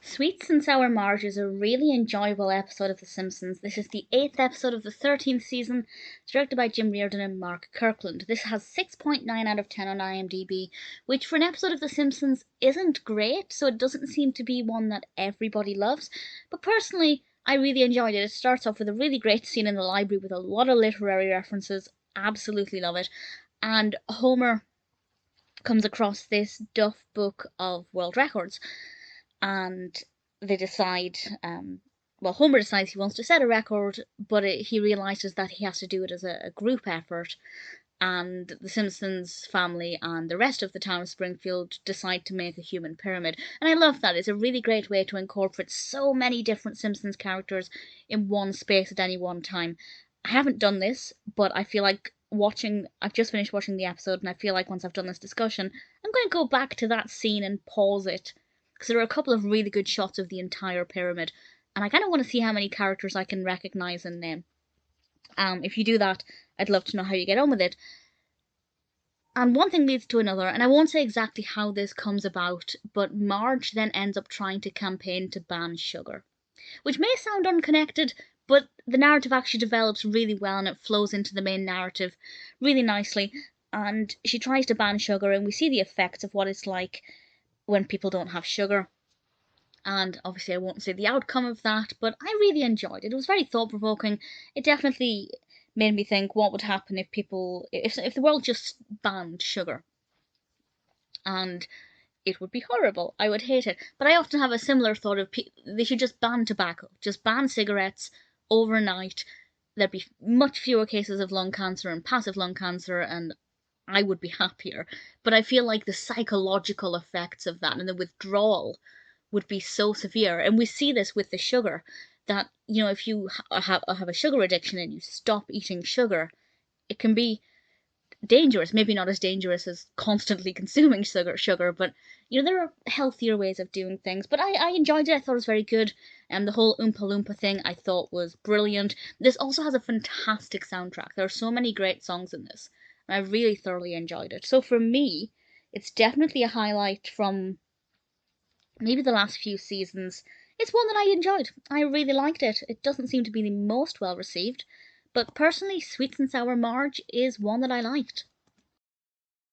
Sweets and Sour Marge is a really enjoyable episode of The Simpsons. This is the 8th episode of the 13th season. It's directed by Jim Reardon and Mark Kirkland. This has 6.9 out of 10 on IMDb, which for an episode of The Simpsons isn't great, so it doesn't seem to be one that everybody loves. But personally, I really enjoyed it. It starts off with a really great scene in the library with a lot of literary references. Absolutely love it. And Homer comes across this Duff book of world records. And they decide, Homer decides he wants to set a record, but he realizes that he has to do it as a group effort. And the Simpsons family and the rest of the town of Springfield decide to make a human pyramid. And I love that. It's a really great way to incorporate so many different Simpsons characters in one space at any one time. I haven't done this, but I feel like I've just finished watching the episode, and I feel like once I've done this discussion, I'm going to go back to that scene and pause it, because there are a couple of really good shots of the entire pyramid, and I kind of want to see how many characters I can recognise and name. If you do that, I'd love to know how you get on with it. And one thing leads to another, and I won't say exactly how this comes about, but Marge then ends up trying to campaign to ban sugar. Which may sound unconnected, but the narrative actually develops really well and it flows into the main narrative really nicely. And she tries to ban sugar, and we see the effects of what it's like when people don't have sugar. And obviously I won't say the outcome of that, but I really enjoyed it. It was very thought-provoking. It definitely made me think what would happen if the world just banned sugar. And it would be horrible. I would hate it. But I often have a similar thought of they should just ban tobacco. Just ban cigarettes overnight. There'd be much fewer cases of lung cancer and passive lung cancer, and I would be happier. But I feel like the psychological effects of that and the withdrawal would be so severe. And we see this with the sugar, that, if you have a sugar addiction and you stop eating sugar, it can be dangerous. Maybe not as dangerous as constantly consuming sugar, but there are healthier ways of doing things. But I enjoyed it. I thought it was very good. And the whole Oompa Loompa thing I thought was brilliant. This also has a fantastic soundtrack. There are so many great songs in this, and I really thoroughly enjoyed it. So for me, it's definitely a highlight from maybe the last few seasons. It's one that I enjoyed. I really liked it. It doesn't seem to be the most well received, but personally, Sweet and Sour Marge is one that I liked.